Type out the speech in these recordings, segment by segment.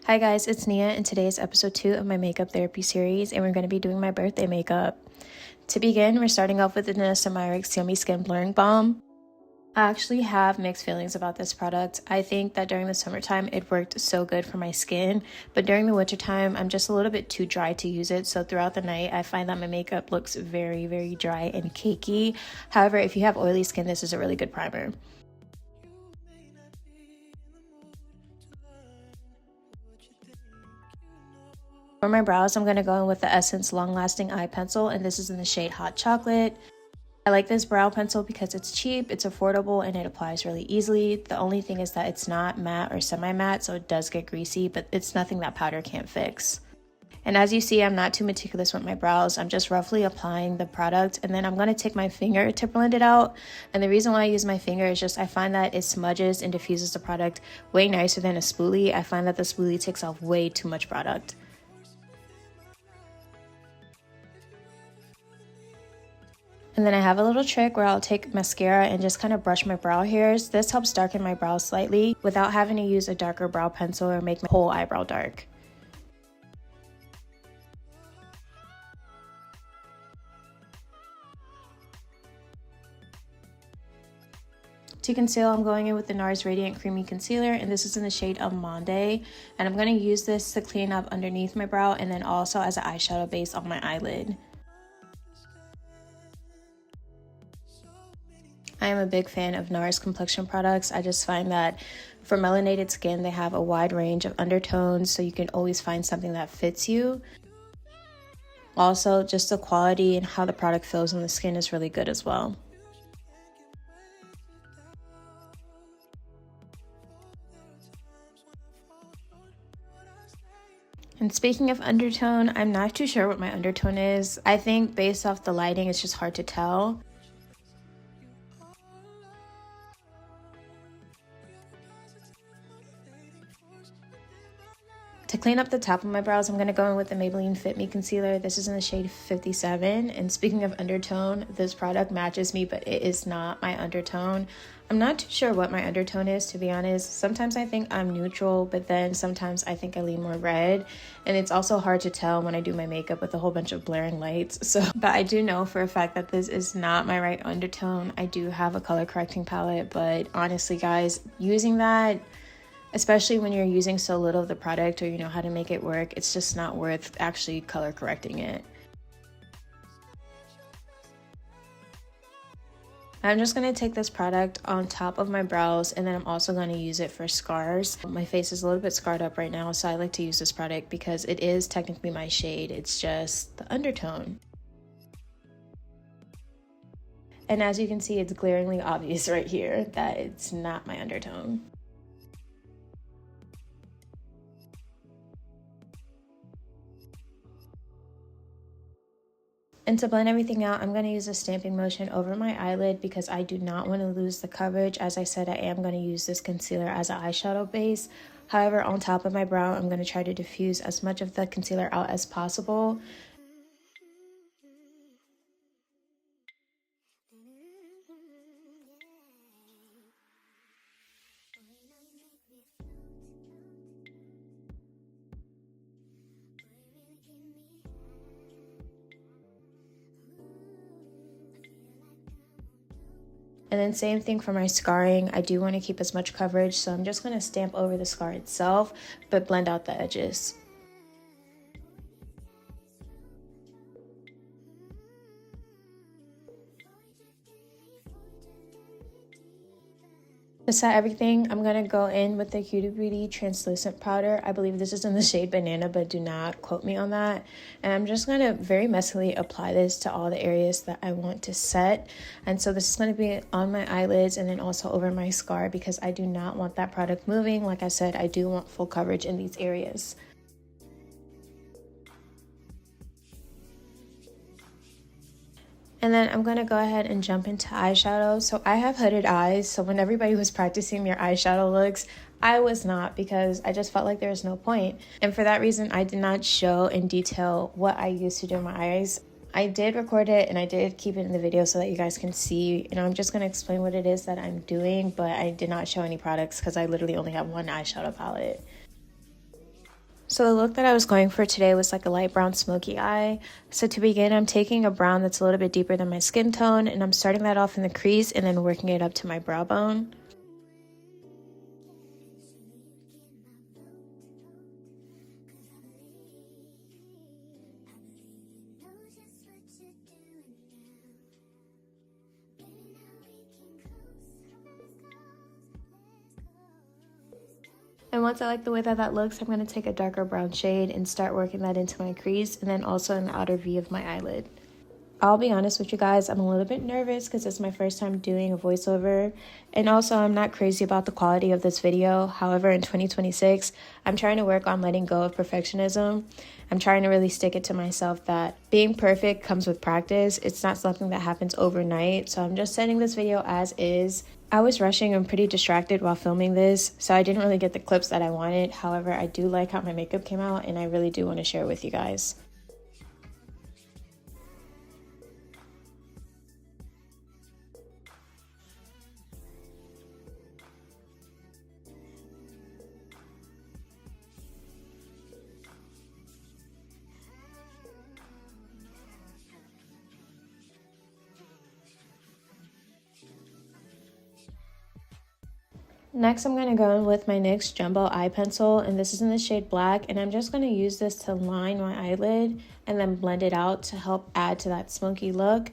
Hi guys, it's Nia and today is episode 2 of my makeup therapy series and we're going to be doing my birthday makeup. To begin, we're starting off with the Danessa Myricks Yummy Skin Blurring Balm. I actually have mixed feelings about this product. I think that during the summertime it worked so good for my skin, but during the wintertime I'm just a little bit too dry to use it, so throughout the night I find that my makeup looks very dry and cakey. However, if you have oily skin, this is a really good primer. For my brows, I'm going to go in with the Essence Long Lasting Eye Pencil, and this is in the shade Hot Chocolate. I like this brow pencil because it's cheap, it's affordable, and it applies really easily. The only thing is that it's not matte or semi-matte, so it does get greasy, but it's nothing that powder can't fix. And as you see, I'm not too meticulous with my brows. I'm just roughly applying the product, and then I'm going to take my finger to blend it out. And the reason why I use my finger is just I find that it smudges and diffuses the product way nicer than a spoolie. I find that the spoolie takes off way too much product. And then I have a little trick where I'll take mascara and just kind of brush my brow hairs. This helps darken my brows slightly without having to use a darker brow pencil or make my whole eyebrow dark. To conceal, I'm going in with the Nars Radiant Creamy Concealer, and this is in the shade Amande. And I'm going to use this to clean up underneath my brow and then also as an eyeshadow base on my eyelid. I am a big fan of Nars complexion products. I just find that for melanated skin, they have a wide range of undertones, so you can always find something that fits you. Also, just the quality and how the product feels on the skin is really good as well. And speaking of undertone, I'm not too sure what my undertone is. I think based off the lighting, it's just hard to tell. To clean up the top of my brows, I'm going to go in with the Maybelline Fit Me Concealer. This is in the shade 57. And speaking of undertone, this product matches me, but it is not my undertone. I'm not too sure what my undertone is, to be honest. Sometimes I think I'm neutral, but then sometimes I think I lean more red. And it's also hard to tell when I do my makeup with a whole bunch of blaring lights. But I do know for a fact that this is not my right undertone. I do have a color correcting palette, but honestly, guys, using that, especially when you're using so little of the product or you know how to make it work, it's just not worth actually color correcting it. I'm just going to take this product on top of my brows, and then I'm also going to use it for scars. My face is a little bit scarred up right now, so I like to use this product because it is technically my shade. It's just the undertone. And as you can see, it's glaringly obvious right here that it's not my undertone. And to blend everything out, I'm going to use a stamping motion over my eyelid because I do not want to lose the coverage. As I said, I am going to use this concealer as an eyeshadow base. However, on top of my brow, I'm going to try to diffuse as much of the concealer out as possible. And then same thing for my scarring. I do want to keep as much coverage, so I'm just going to stamp over the scar itself, but blend out the edges. To set everything, I'm going to go in with the Huda Beauty translucent powder. I believe this is in the shade Banana, but do not quote me on that. And I'm just going to very messily apply this to all the areas that I want to set. And so this is going to be on my eyelids and then also over my scar because I do not want that product moving. Like I said, I do want full coverage in these areas. And then I'm going to go ahead and jump into eyeshadow. So I have hooded eyes, so when everybody was practicing their eyeshadow looks, I was not, because I just felt like there was no point. And for that reason, I did not show in detail what I used to do my eyes. I did record it and I did keep it in the video so that you guys can see. I'm just going to explain what it is that I'm doing, but I did not show any products because I literally only have one eyeshadow palette. So the look that I was going for today was like a light brown smoky eye. So to begin, I'm taking a brown that's a little bit deeper than my skin tone, and I'm starting that off in the crease and then working it up to my brow bone. And once I like the way that looks, I'm going to take a darker brown shade and start working that into my crease and then also in the outer V of my eyelid. I'll be honest with you guys, I'm a little bit nervous because it's my first time doing a voiceover, and also I'm not crazy about the quality of this video. However, in 2026, I'm trying to work on letting go of perfectionism. I'm trying to really stick it to myself that being perfect comes with practice. It's not something that happens overnight, so I'm just sending this video as is. I was rushing and pretty distracted while filming this, so I didn't really get the clips that I wanted. However, I do like how my makeup came out, and I really do want to share it with you guys. Next, I'm going to go in with my NYX Jumbo Eye Pencil, and this is in the shade Black, and I'm just going to use this to line my eyelid and then blend it out to help add to that smoky look.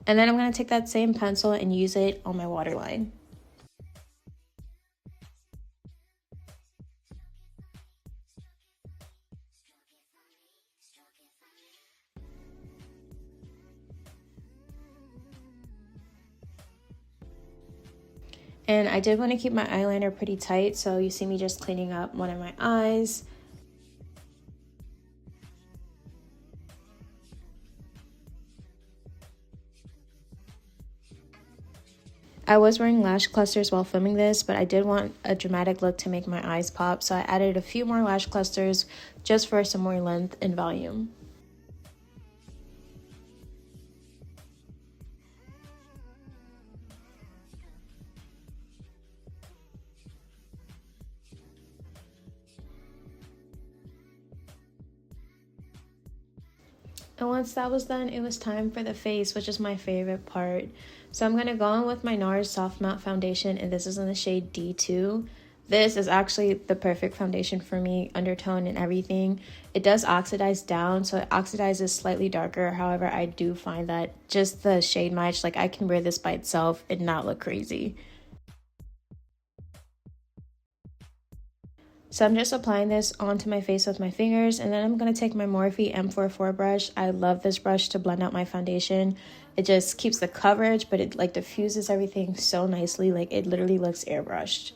And then I'm going to take that same pencil and use it on my waterline. And I did want to keep my eyeliner pretty tight, so you see me just cleaning up one of my eyes. I was wearing lash clusters while filming this, but I did want a dramatic look to make my eyes pop, so I added a few more lash clusters just for some more length and volume. And once that was done, it was time for the face, which is my favorite part. So I'm going to go in with my Nars Soft Matte Foundation, and this is in the shade D2. This is actually the perfect foundation for me, undertone and everything. It does oxidize down, so it oxidizes slightly darker. However, I do find that just the shade match, like I can wear this by itself and not look crazy. So I'm just applying this onto my face with my fingers, and then I'm going to take my Morphe M44 brush. I love this brush to blend out my foundation. It just keeps the coverage, but it like diffuses everything so nicely, like it literally looks airbrushed.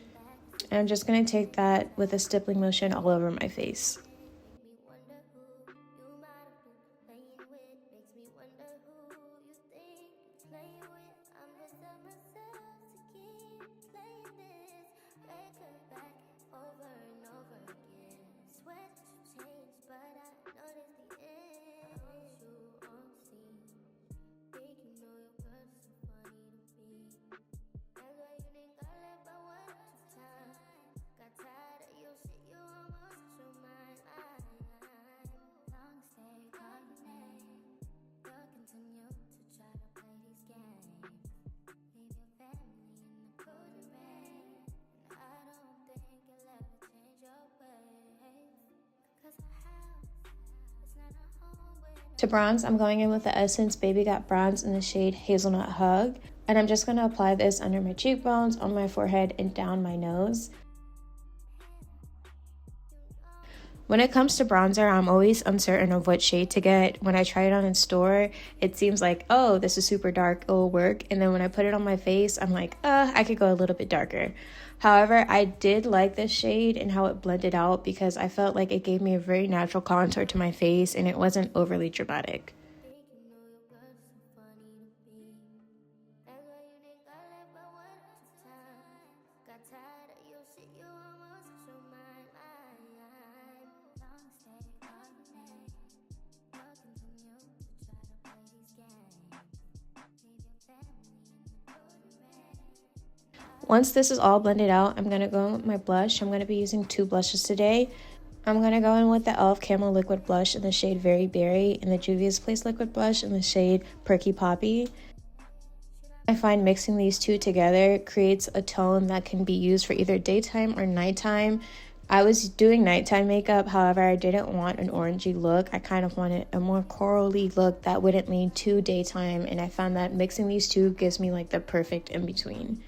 And I'm just going to take that with a stippling motion all over my face. To bronze, I'm going in with the Essence Baby Got Bronze in the shade Hazelnut Hug. And I'm just going to apply this under my cheekbones, on my forehead, and down my nose. When it comes to bronzer, I'm always uncertain of what shade to get. When I try it on in store, it seems like, oh, this is super dark, it'll work. And then when I put it on my face, I'm like, I could go a little bit darker. However, I did like this shade and how it blended out because I felt like it gave me a very natural contour to my face and it wasn't overly dramatic. Once this is all blended out, I'm going to go in with my blush. I'm going to be using two blushes today. I'm going to go in with the e.l.f. Camo Liquid Blush in the shade Very Berry and the Juvia's Place Liquid Blush in the shade Perky Poppy. I find mixing these two together creates a tone that can be used for either daytime or nighttime. I was doing nighttime makeup, however, I didn't want an orangey look. I kind of wanted a more corally look that wouldn't lean too daytime, and I found that mixing these two gives me like the perfect in-between.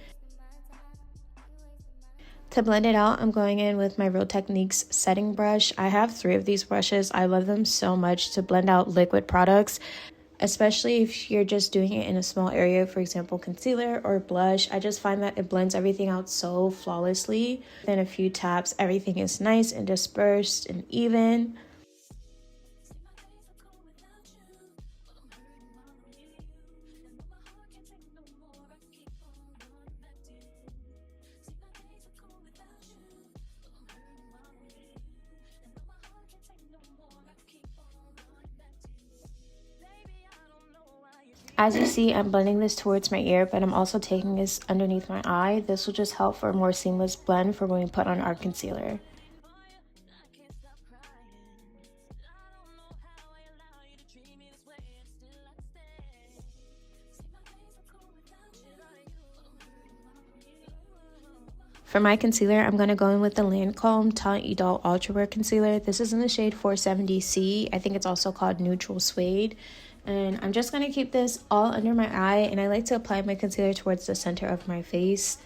To blend it out, I'm going in with my Real Techniques setting brush. I have 3 of these brushes. I love them so much to blend out liquid products, especially if you're just doing it in a small area, for example, concealer or blush. I just find that it blends everything out so flawlessly. Within a few taps, everything is nice and dispersed and even. As you see, I'm blending this towards my ear, but I'm also taking this underneath my eye. This will just help for a more seamless blend for when we put on our concealer. For my concealer, I'm going to go in with the Lancome Teint Idole Ultra Wear Concealer. This is in the shade 470C. I think it's also called Neutral Suede. And I'm just going to keep this all under my eye, and I like to apply my concealer towards the center of my face.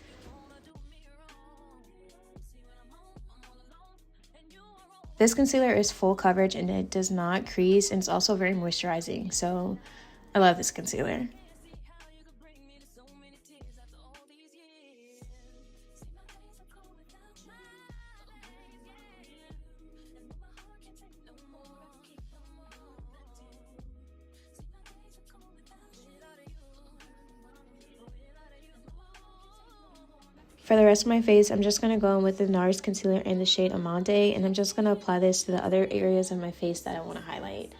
This concealer is full coverage and it does not crease, and it's also very moisturizing, so I love this concealer. For the rest of my face, I'm just going to go in with the Nars concealer in the shade Amande, and I'm just going to apply this to the other areas of my face that I want to highlight.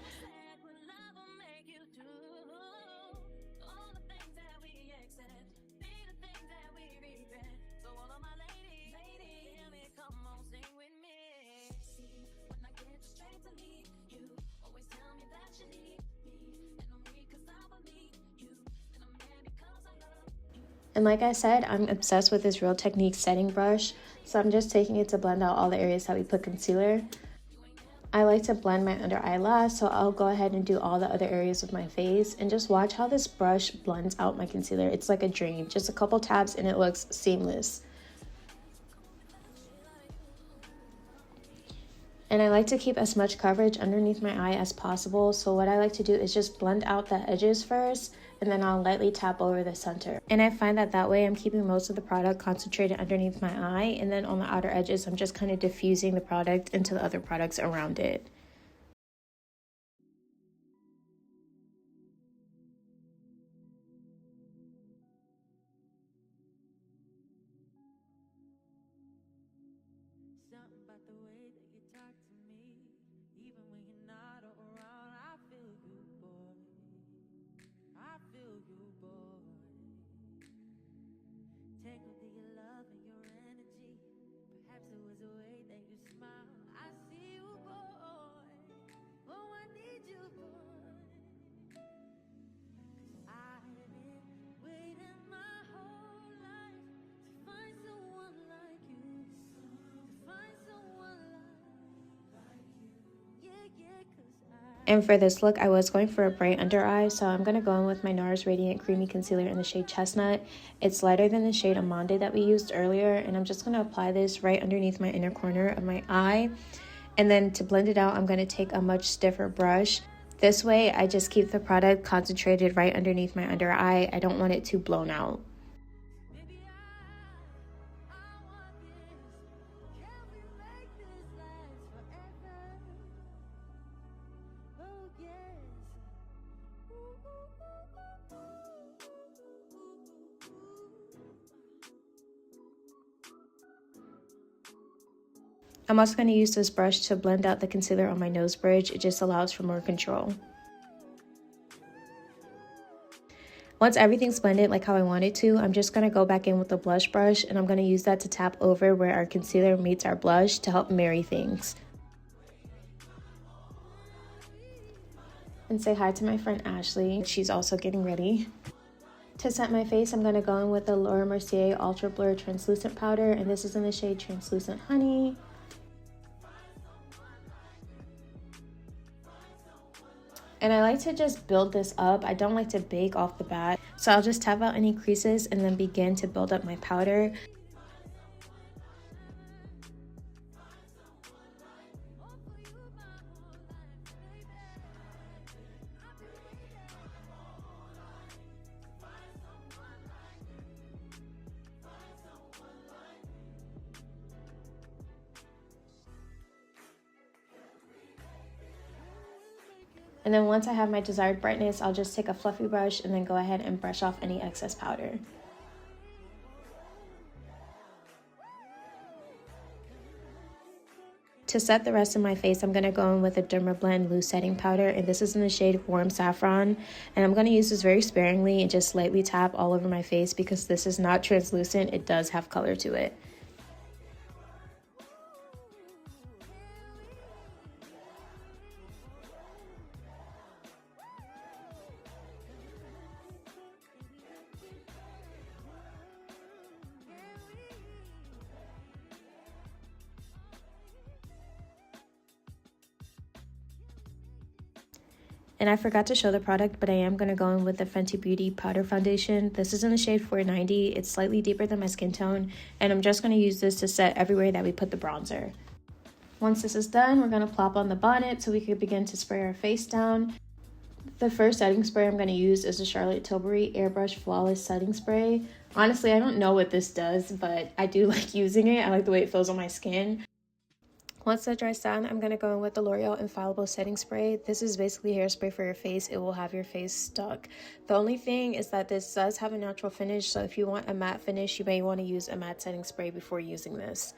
And like I said, I'm obsessed with this Real Techniques setting brush, so I'm just taking it to blend out all the areas that we put concealer. I like to blend my under eye last, so I'll go ahead and do all the other areas of my face, and just watch how this brush blends out my concealer. It's like a dream. Just a couple taps and it looks seamless. And I like to keep as much coverage underneath my eye as possible, so what I like to do is just blend out the edges first, and then I'll lightly tap over the center. And I find that way I'm keeping most of the product concentrated underneath my eye, and then on the outer edges I'm just kind of diffusing the product into the other products around it. And for this look, I was going for a bright under eye, so I'm going to go in with my Nars Radiant Creamy Concealer in the shade Chestnut. It's lighter than the shade Amande that we used earlier, and I'm just going to apply this right underneath my inner corner of my eye. And then to blend it out, I'm going to take a much stiffer brush. This way, I just keep the product concentrated right underneath my under eye. I don't want it too blown out. I'm also going to use this brush to blend out the concealer on my nose bridge. It just allows for more control. Once everything's blended like how I want it to, I'm just going to go back in with the blush brush, and I'm going to use that to tap over where our concealer meets our blush to help marry things. And say hi to my friend Ashley. She's also getting ready. To set my face, I'm going to go in with the Mercier Ultra Blur Translucent Powder, and this is in the shade Translucent Honey. And I like to just build this up. I don't like to bake off the bat. So I'll just tap out any creases and then begin to build up my powder. And then once I have my desired brightness, I'll just take a fluffy brush and then go ahead and brush off any excess powder. To set the rest of my face, I'm going to go in with a Dermablend Loose Setting Powder, and this is in the shade Warm Saffron. And I'm going to use this very sparingly and just lightly tap all over my face because this is not translucent. It does have color to it. And I forgot to show the product, but I am going to go in with the Fenty Beauty Powder Foundation. This is in the shade 490. It's slightly deeper than my skin tone, and I'm just going to use this to set everywhere that we put the bronzer. Once this is done, we're going to plop on the bonnet so we can begin to spray our face down. The first setting spray I'm going to use is the Charlotte Tilbury Airbrush Flawless Setting Spray. Honestly, I don't know what this does, but I do like using it. I like the way it feels on my skin. Once that dries down, I'm going to go in with the L'Oreal Infallible Setting Spray. This is basically hairspray for your face. It will have your face stuck. The only thing is that this does have a natural finish, so if you want a matte finish, you may want to use a matte setting spray before using this.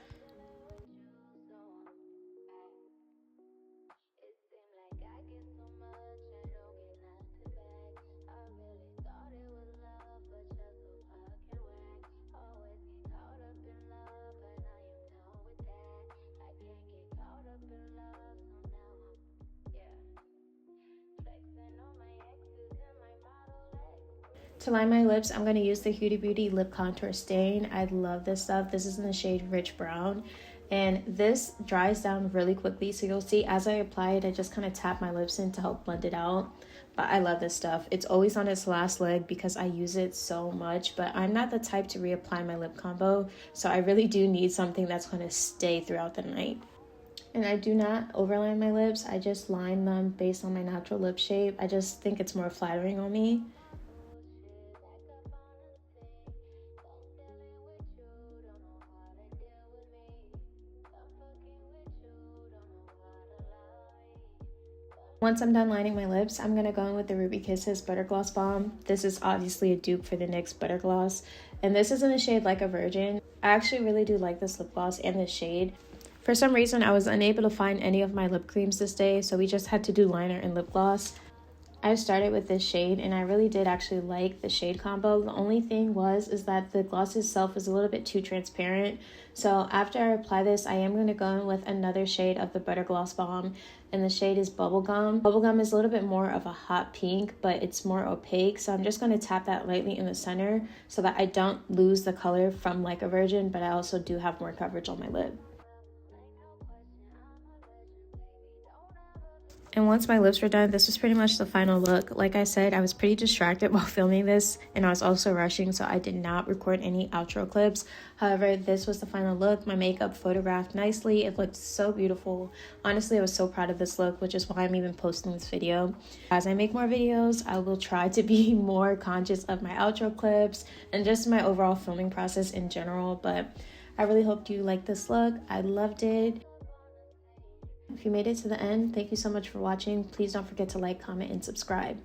To line my lips, I'm going to use the Huda Beauty Lip Contour Stain. I love this stuff. This is in the shade Rich Brown. And this dries down really quickly. So you'll see as I apply it, I just kind of tap my lips in to help blend it out. But I love this stuff. It's always on its last leg because I use it so much. But I'm not the type to reapply my lip combo. So I really do need something that's going to stay throughout the night. And I do not overline my lips. I just line them based on my natural lip shape. I just think it's more flattering on me. Once I'm done lining my lips, I'm going to go in with the Ruby Kisses Butter Gloss Balm. This is obviously a dupe for the NYX Butter Gloss. And this is in the shade Like a Virgin. I actually really do like this lip gloss and this shade. For some reason, I was unable to find any of my lip creams this day, so we just had to do liner and lip gloss. I started with this shade and I really did actually like the shade combo. The only thing is that the gloss itself is a little bit too transparent. So after I apply this, I am going to go in with another shade of the Butter Gloss Balm, and the shade is Bubblegum. Bubblegum is a little bit more of a hot pink, but it's more opaque. So I'm just going to tap that lightly in the center so that I don't lose the color from Like a Virgin, but I also do have more coverage on my lip. And once my lips were done, this was pretty much the final look. Like I said, I was pretty distracted while filming this, and I was also rushing, so I did not record any outro clips. However, this was the final look. My makeup photographed nicely. It looked so beautiful. Honestly, I was so proud of this look, which is why I'm even posting this video. As I make more videos, I will try to be more conscious of my outro clips and just my overall filming process in general. But I really hope you liked this look. I loved it. If you made it to the end, thank you so much for watching. Please don't forget to like, comment, and subscribe.